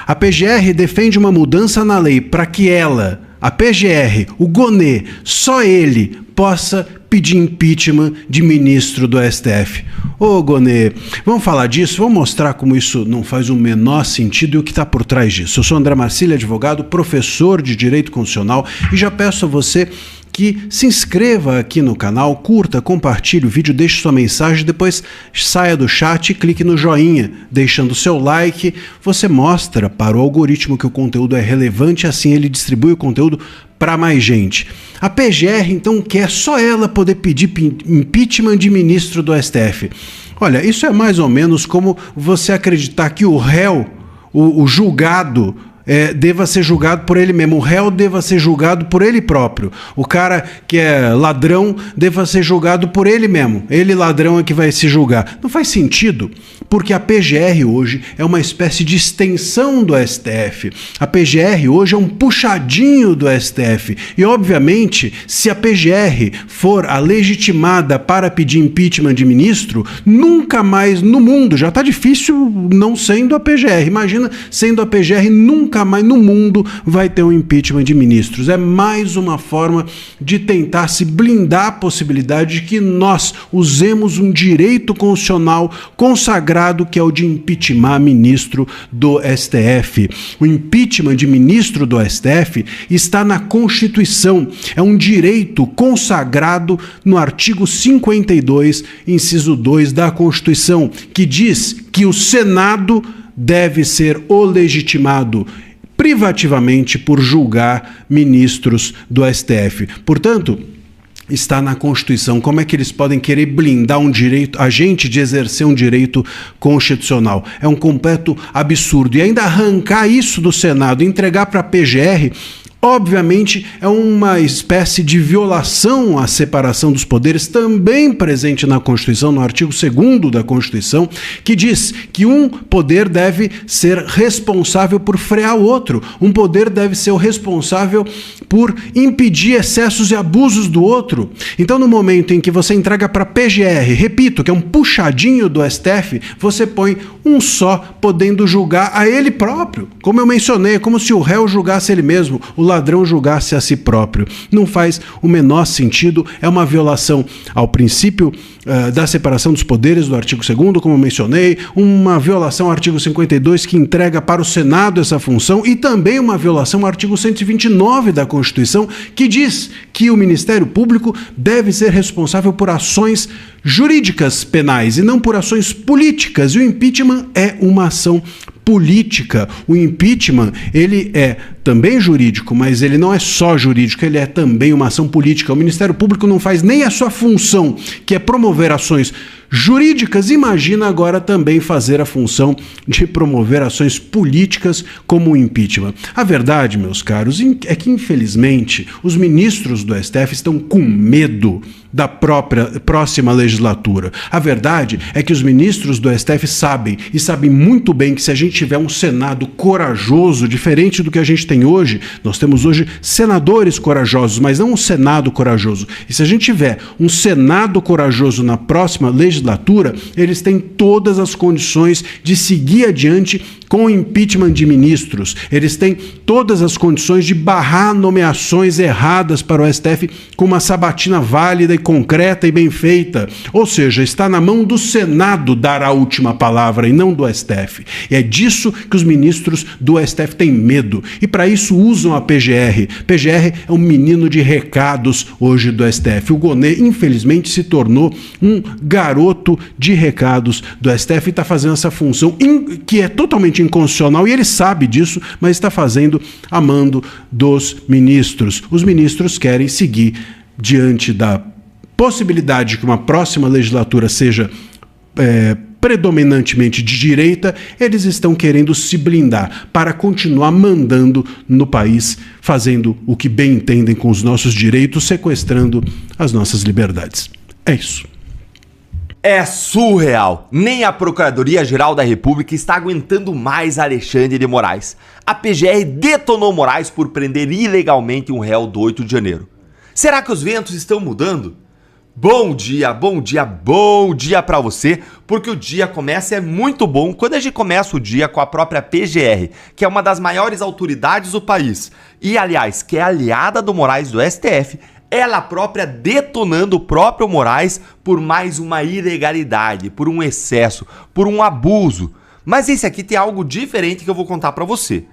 A PGR defende uma mudança na lei para que ela, a PGR, o Gonê, só ele possa pedir impeachment de ministro do STF. Ô Gonê, vamos falar disso? Vamos mostrar como isso não faz o menor sentido e o que está por trás disso. Eu sou André Marcílio, advogado, professor de Direito Constitucional, e já peço a você que se inscreva aqui no canal, curta, compartilhe o vídeo, deixe sua mensagem, depois saia do chat e clique no joinha. Deixando seu like, você mostra para o algoritmo que o conteúdo é relevante, assim ele distribui o conteúdo para mais gente. A PGR, então, quer só ela poder pedir impeachment de ministro do STF. Olha, isso é mais ou menos como você acreditar que o réu, o julgado, deva ser julgado por ele mesmo. O réu deva ser julgado por ele próprio. O cara que é ladrão deva ser julgado por ele mesmo. Ele, ladrão, é que vai se julgar. Não faz sentido, porque a PGR hoje é uma espécie de extensão do STF. A PGR hoje é um puxadinho do STF. E, obviamente, se a PGR for a legitimada para pedir impeachment de ministro, nunca mais no mundo, já está difícil não sendo a PGR. Imagina sendo a PGR, nunca mais no mundo vai ter um impeachment de ministros. É mais uma forma de tentar se blindar a possibilidade de que nós usemos um direito constitucional consagrado, que é o de impeachment ministro do STF. O impeachment de ministro do STF está na Constituição. É um direito consagrado no artigo 52, inciso 2 da Constituição, que diz que o Senado deve ser o legitimado privativamente por julgar ministros do STF. Portanto, está na Constituição. Como é que eles podem querer blindar um direito, a gente de exercer um direito constitucional? É um completo absurdo. E ainda arrancar isso do Senado, entregar para a PGR, obviamente é uma espécie de violação à separação dos poderes, também presente na Constituição, no artigo 2º da Constituição, que diz que um poder deve ser responsável por frear o outro. Um poder deve ser o responsável por impedir excessos e abusos do outro. Então, no momento em que você entrega para a PGR, repito, que é um puxadinho do STF, você põe um só podendo julgar a ele próprio. Como eu mencionei, é como se o réu julgasse ele mesmo, o ladrão julgasse a si próprio. Não faz o menor sentido, é uma violação ao princípio da separação dos poderes do artigo 2º, como eu mencionei, uma violação ao artigo 52 que entrega para o Senado essa função, e também uma violação ao artigo 129 da Constituição, que diz que o Ministério Público deve ser responsável por ações jurídicas penais e não por ações políticas. E o impeachment é uma ação política. O impeachment, ele é também jurídico, mas ele não é só jurídico, ele é também uma ação política. O Ministério Público não faz nem a sua função, que é promover ações jurídicas, imagina agora também fazer a função de promover ações políticas como o impeachment. A verdade, meus caros, é que, infelizmente, os ministros do STF estão com medo da próxima legislatura. A verdade é que os ministros do STF sabem, e sabem muito bem, que se a gente tiver um Senado corajoso, diferente do que a gente tem hoje, nós temos hoje senadores corajosos, mas não um Senado corajoso. E se a gente tiver um Senado corajoso na próxima legislatura, eles têm todas as condições de seguir adiante com o impeachment de ministros. Eles têm todas as condições de barrar nomeações erradas para o STF com uma sabatina válida e concreta e bem feita. Ou seja, está na mão do Senado dar a última palavra e não do STF. E é disso que os ministros do STF têm medo. E para isso usam a PGR. PGR é um menino de recados hoje do STF. O Gonê, infelizmente, se tornou um garoto de recados do STF e está fazendo essa função que é totalmente inconstitucional, e ele sabe disso, mas está fazendo a mando dos ministros. Os ministros querem seguir diante da possibilidade de que uma próxima legislatura seja predominantemente de direita. Eles estão querendo se blindar para continuar mandando no país, fazendo o que bem entendem com os nossos direitos, sequestrando as nossas liberdades. É isso. É surreal. Nem a Procuradoria-Geral da República está aguentando mais Alexandre de Moraes. A PGR detonou Moraes por prender ilegalmente um réu do 8 de janeiro. Será que os ventos estão mudando? Bom dia, bom dia, bom dia pra você, porque o dia começa é muito bom quando a gente começa o dia com a própria PGR, que é uma das maiores autoridades do país e, aliás, que é aliada do Moraes do STF, ela própria detonando o próprio Moraes por mais uma ilegalidade, por um excesso, por um abuso. Mas esse aqui tem algo diferente que eu vou contar pra você.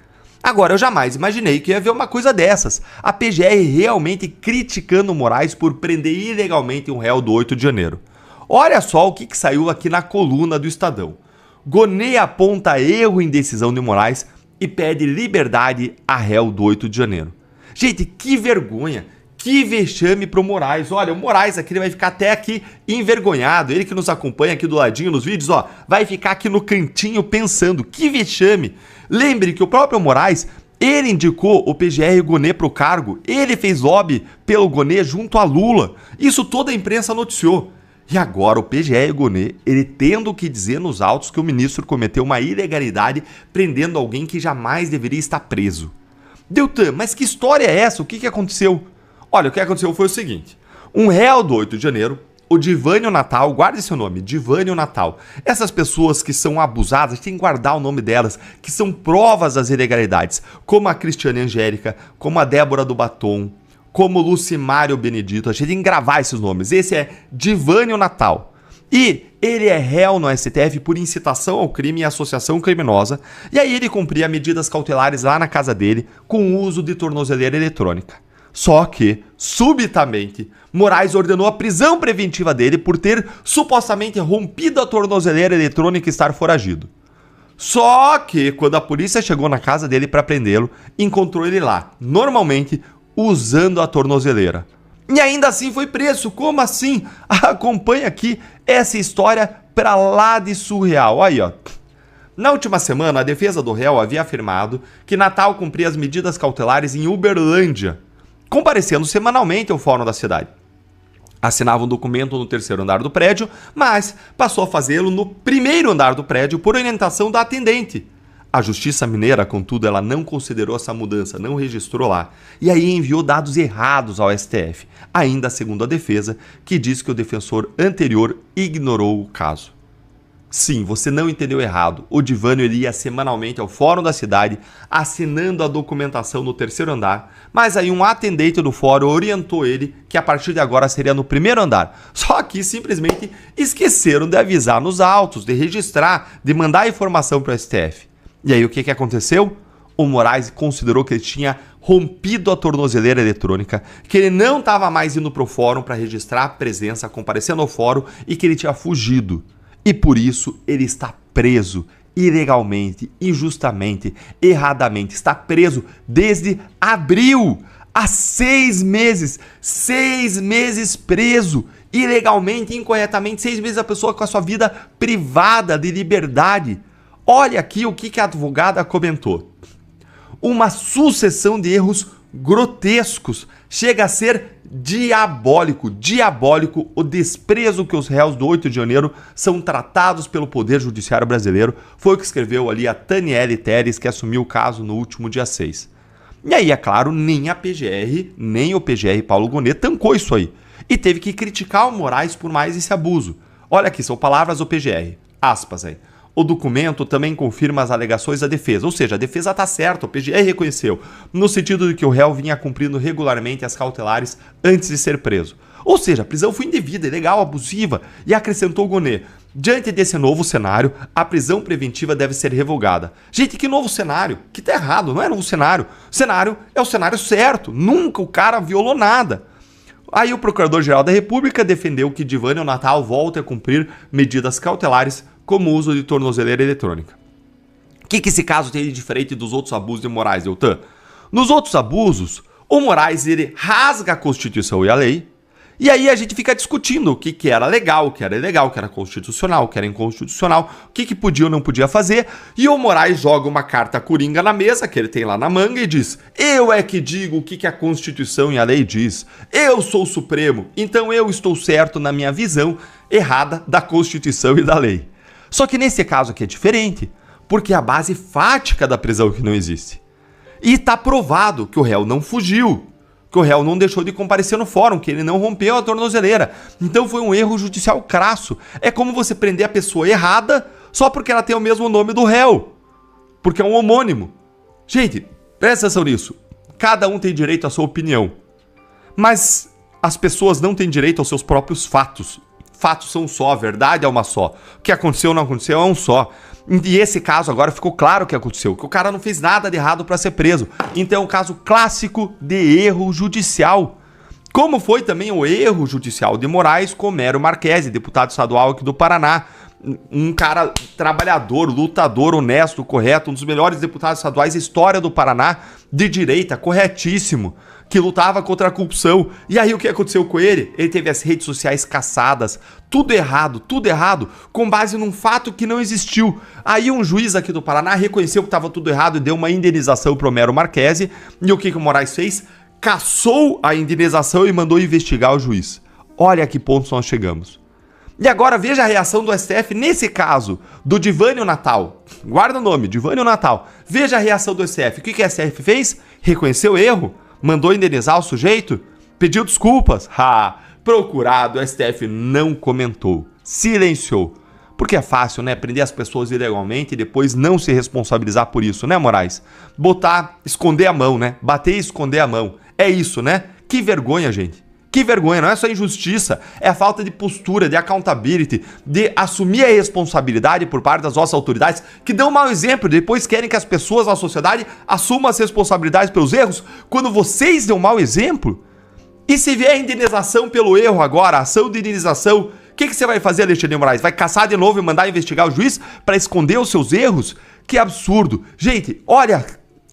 Agora, eu jamais imaginei que ia ver uma coisa dessas. A PGR realmente criticando o Moraes por prender ilegalmente um réu do 8 de janeiro. Olha só o que saiu aqui na coluna do Estadão. Gonê aponta erro em decisão de Moraes e pede liberdade a réu do 8 de janeiro. Gente, que vergonha! Que vexame pro Moraes. Olha, o Moraes aqui ele vai ficar até aqui envergonhado. Ele que nos acompanha aqui do ladinho nos vídeos, ó, vai ficar aqui no cantinho pensando, que vexame. Lembre que o próprio Moraes, ele indicou o PGR Gonê pro cargo. Ele fez lobby pelo Gonê junto a Lula. Isso toda a imprensa noticiou. E agora o PGR Gonê, ele tendo que dizer nos autos que o ministro cometeu uma ilegalidade prendendo alguém que jamais deveria estar preso. Deltan, mas que história é essa? O que aconteceu? Olha, o que aconteceu foi o seguinte, um réu do 8 de janeiro, o Divânio Natal, guarde seu nome, Divânio Natal, essas pessoas que são abusadas, a gente tem que guardar o nome delas, que são provas das ilegalidades, como a Cristiane Angélica, como a Débora do Batom, como o Lucimário Benedito, a gente tem que gravar esses nomes, esse é Divânio Natal. E ele é réu no STF por incitação ao crime e associação criminosa, e aí ele cumpria medidas cautelares lá na casa dele com o uso de tornozeleira eletrônica. Só que, subitamente, Moraes ordenou a prisão preventiva dele por ter supostamente rompido a tornozeleira eletrônica e estar foragido. Só que, quando a polícia chegou na casa dele para prendê-lo, encontrou ele lá, normalmente, usando a tornozeleira. E ainda assim foi preso. Como assim? Acompanha aqui essa história pra lá de surreal. Aí, ó. Na última semana, a defesa do réu havia afirmado que Natal cumpria as medidas cautelares em Uberlândia, comparecendo semanalmente ao fórum da cidade. Assinava um documento no terceiro andar do prédio, mas passou a fazê-lo no primeiro andar do prédio por orientação da atendente. A Justiça Mineira, contudo, ela não considerou essa mudança, não registrou lá, e aí enviou dados errados ao STF, ainda segundo a defesa, que diz que o defensor anterior ignorou o caso. Sim, você não entendeu errado. O Divânio ele ia semanalmente ao fórum da cidade, assinando a documentação no terceiro andar, mas aí um atendente do fórum orientou ele que a partir de agora seria no primeiro andar. Só que simplesmente esqueceram de avisar nos autos, de registrar, de mandar informação para o STF. E aí o que aconteceu? O Moraes considerou que ele tinha rompido a tornozeleira eletrônica, que ele não estava mais indo para o fórum para registrar a presença, comparecendo ao fórum e que ele tinha fugido. E por isso ele está preso ilegalmente, injustamente, erradamente. Está preso desde abril, há 6 meses. 6 meses preso, ilegalmente, incorretamente. 6 meses a pessoa com a sua vida privada de liberdade. Olha aqui o que a advogada comentou. Uma sucessão de erros grotescos. Chega a ser diabólico o desprezo que os réus do 8 de janeiro são tratados pelo Poder Judiciário brasileiro, foi o que escreveu ali a Taniele Teres, que assumiu o caso no último dia 6. E aí, é claro, nem a PGR, nem o PGR Paulo Gonê tancou isso aí, e teve que criticar o Moraes por mais esse abuso. Olha aqui, são palavras do PGR, aspas aí. O documento também confirma as alegações da defesa, ou seja, a defesa está certa, o PGR reconheceu, no sentido de que o réu vinha cumprindo regularmente as cautelares antes de ser preso. Ou seja, a prisão foi indevida, ilegal, abusiva, e acrescentou Gonê. Diante desse novo cenário, a prisão preventiva deve ser revogada. Gente, que novo cenário? Que tá errado, não é novo cenário. O cenário é o cenário certo, nunca o cara violou nada. Aí o Procurador-Geral da República defendeu que Divânio Natal volte a cumprir medidas cautelares como o uso de tornozeleira eletrônica. O que esse caso tem de diferente dos outros abusos de Moraes, Deltan? Nos outros abusos, o Moraes ele rasga a Constituição e a lei, e aí a gente fica discutindo o que era legal, o que era ilegal, o que era constitucional, o que era inconstitucional, o que podia ou não podia fazer, e o Moraes joga uma carta coringa na mesa, que ele tem lá na manga, e diz: eu é que digo o que a Constituição e a lei diz, eu sou o Supremo, então eu estou certo na minha visão errada da Constituição e da lei. Só que nesse caso aqui é diferente, porque é a base fática da prisão que não existe. E está provado que o réu não fugiu. que o réu não deixou de comparecer no fórum, que ele não rompeu a tornozeleira. Então foi um erro judicial crasso. É como você prender a pessoa errada só porque ela tem o mesmo nome do réu, porque é um homônimo. Gente, presta atenção nisso. Cada um tem direito à sua opinião, mas as pessoas não têm direito aos seus próprios fatos. Fatos são só, a verdade é uma só. O que aconteceu ou não aconteceu é um só. E esse caso agora ficou claro o que aconteceu, que o cara não fez nada de errado para ser preso. Então é um caso clássico de erro judicial. Como foi também o erro judicial de Moraes com Mero Marquesi, deputado estadual aqui do Paraná. Um cara trabalhador, lutador, honesto, correto, um dos melhores deputados estaduais da história do Paraná, de direita, corretíssimo, que lutava contra a corrupção. E aí o que aconteceu com ele? Ele teve as redes sociais caçadas, tudo errado, com base num fato que não existiu. Aí um juiz aqui do Paraná reconheceu que estava tudo errado e deu uma indenização pro Mero Marquesi. E o que o Moraes fez? Cassou a indenização e mandou investigar o juiz. Olha a que ponto nós chegamos. E agora veja a reação do STF nesse caso, do Divânio Natal. Guarda o nome, Divânio Natal. Veja a reação do STF. O que a STF fez? Reconheceu o erro? Mandou indenizar o sujeito? Pediu desculpas? Procurado, o STF não comentou. Silenciou. Porque é fácil, né? Prender as pessoas ilegalmente e depois não se responsabilizar por isso, né, Moraes? Esconder a mão, né? Bater e esconder a mão. É isso, né? Que vergonha, gente. Que vergonha, não é só injustiça, é a falta de postura, de accountability, de assumir a responsabilidade por parte das nossas autoridades, que dão um mau exemplo, depois querem que as pessoas na sociedade assumam as responsabilidades pelos erros, quando vocês dão um mau exemplo. E se vier a indenização pelo erro agora, a ação de indenização, o que você vai fazer, Alexandre de Moraes? Vai caçar de novo e mandar investigar o juiz para esconder os seus erros? Que absurdo. Gente, olha...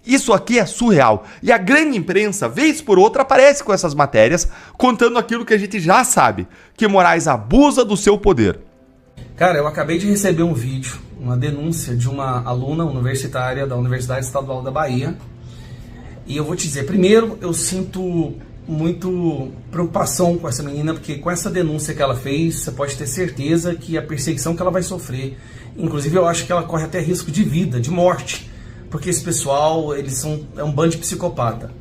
Isso aqui é surreal. E a grande imprensa, vez por outra, aparece com essas matérias, contando aquilo que a gente já sabe, que Moraes abusa do seu poder. Cara, eu acabei de receber um vídeo, uma denúncia de uma aluna universitária da Universidade Estadual da Bahia. E eu vou te dizer, primeiro, eu sinto muito preocupação com essa menina, porque com essa denúncia que ela fez, você pode ter certeza que a perseguição que ela vai sofrer, inclusive eu acho que ela corre até risco de vida, de morte, porque esse pessoal, é um bando de psicopata.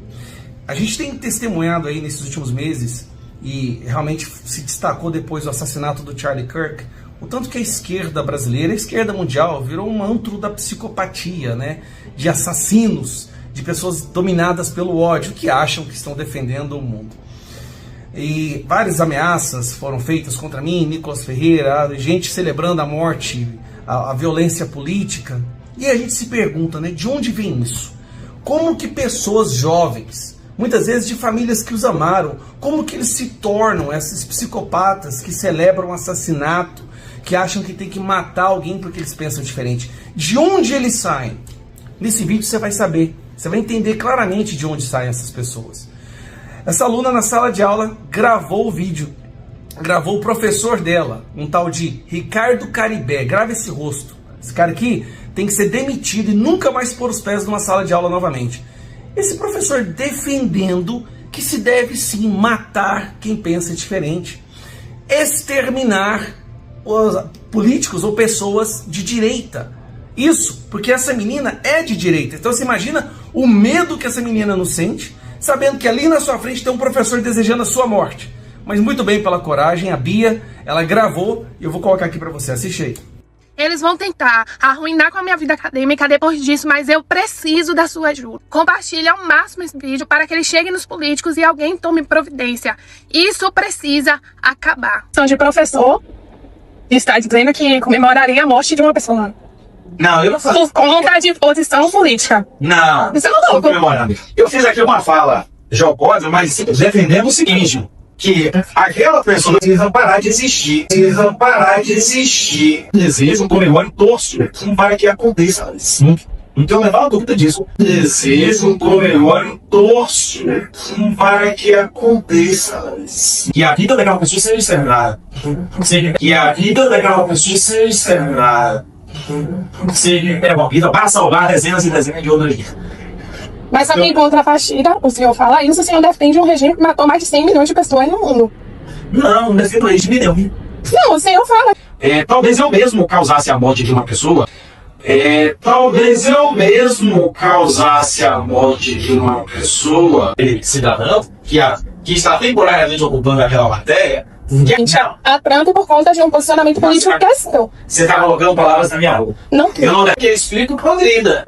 A gente tem testemunhado aí nesses últimos meses, e realmente se destacou depois do assassinato do Charlie Kirk, o tanto que a esquerda brasileira, a esquerda mundial, virou um antro da psicopatia, né? De assassinos, de pessoas dominadas pelo ódio, que acham que estão defendendo o mundo. E várias ameaças foram feitas contra mim, Nicolas Ferreira, gente celebrando a morte, a violência política. E a gente se pergunta, né, de onde vem isso? Como que pessoas jovens, muitas vezes de famílias que os amaram, como que eles se tornam esses psicopatas que celebram assassinato, que acham que tem que matar alguém porque eles pensam diferente? De onde eles saem? Nesse vídeo você vai saber, você vai entender claramente de onde saem essas pessoas. Essa aluna na sala de aula gravou o vídeo, gravou o professor dela, um tal de Ricardo Caribé. Grava esse rosto. Esse cara aqui tem que ser demitido e nunca mais pôr os pés numa sala de aula novamente. Esse professor defendendo que se deve sim matar quem pensa diferente, exterminar os políticos ou pessoas de direita. Isso porque essa menina é de direita. Então você imagina o medo que essa menina não sente, sabendo que ali na sua frente tem um professor desejando a sua morte. Mas muito bem, pela coragem, a Bia, ela gravou e eu vou colocar aqui pra você, assiste aí. Eles vão tentar arruinar com a minha vida acadêmica depois disso, mas eu preciso da sua ajuda. Compartilhe ao máximo esse vídeo para que ele chegue nos políticos e alguém tome providência. Isso precisa acabar. São de professor está dizendo que comemoraria a morte de uma pessoa. Não, eu não faço. Por conta de posição política. Não, Isso é louco. comemorando. Eu fiz aqui uma fala jocosa, mas defendendo o seguinte, que aquela pessoa precisa parar de existir. Precisa parar de existir. Desejo, comemoro e torço para que aconteça. Sim. Não tenho a menor dúvida disso. Desejo, comemoro e torço para que aconteça. Que a vida daquela pessoa seja exterminada. Que a vida daquela pessoa seja exterminada. Seja interrompida para salvar dezenas e dezenas de outras vidas. Mas também contra a Fachira, o senhor fala isso, o senhor defende um regime que matou mais de 100 milhões de pessoas no mundo. Não, não defendo regime nenhum. Não, o senhor fala. Talvez eu mesmo causasse a morte de uma pessoa Talvez eu mesmo causasse a morte de uma pessoa, cidadão, que está temporariamente ocupando aquela matéria. A trampo por conta de um posicionamento político que é seu. Você está colocando palavras na minha boca. Não. Eu não que explico podrida.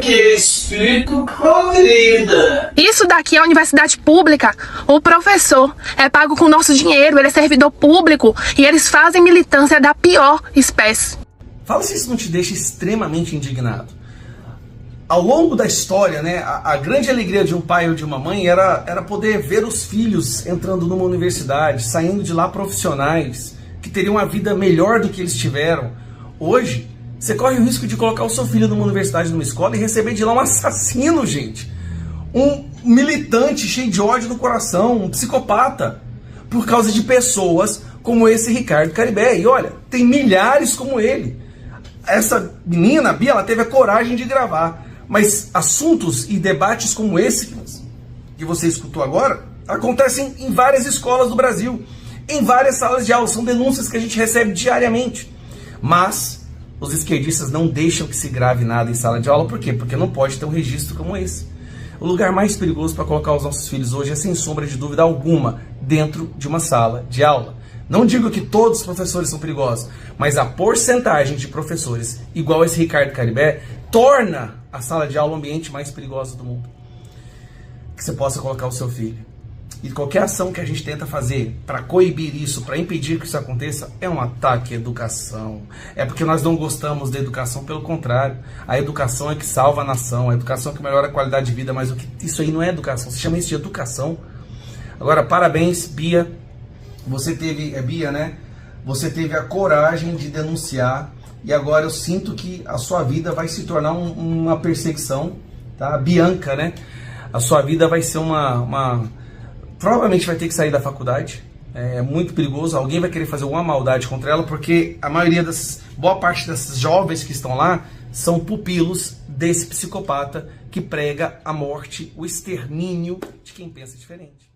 Isso daqui é a universidade pública. O professor é pago com nosso dinheiro, ele é servidor público e eles fazem militância da pior espécie. Fala se isso não te deixa extremamente indignado. Ao longo da história, né, a grande alegria de um pai ou de uma mãe era poder ver os filhos entrando numa universidade, saindo de lá profissionais, que teriam uma vida melhor do que eles tiveram. Hoje, você corre o risco de colocar o seu filho numa universidade, numa escola e receber de lá um assassino, gente. Um militante cheio de ódio no coração, um psicopata, por causa de pessoas como esse Ricardo Caribé. E olha, tem milhares como ele. Essa menina, a Bia, ela teve a coragem de gravar. Mas assuntos e debates como esse que você escutou agora acontecem em várias escolas do Brasil, em várias salas de aula. São denúncias que a gente recebe diariamente. Mas os esquerdistas não deixam que se grave nada em sala de aula. Por quê? Porque não pode ter um registro como esse. O lugar mais perigoso para colocar os nossos filhos hoje é, sem sombra de dúvida alguma, dentro de uma sala de aula. Não digo que todos os professores são perigosos, mas a porcentagem de professores igual esse Ricardo Caribé torna a sala de aula o ambiente mais perigoso do mundo. Que você possa colocar o seu filho. E qualquer ação que a gente tenta fazer para coibir isso, para impedir que isso aconteça, é um ataque à educação. É porque nós não gostamos da educação, pelo contrário. A educação é que salva a nação, a educação é que melhora a qualidade de vida, mas isso aí não é educação, se chama isso de educação. Agora, parabéns, Bia. Você teve, Bia, né? Você teve a coragem de denunciar e agora eu sinto que a sua vida vai se tornar uma perseguição, tá? Bianca, né? A sua vida vai ser provavelmente vai ter que sair da faculdade. É muito perigoso. Alguém vai querer fazer alguma maldade contra ela, porque a maioria boa parte dessas jovens que estão lá são pupilos desse psicopata que prega a morte, o extermínio de quem pensa diferente.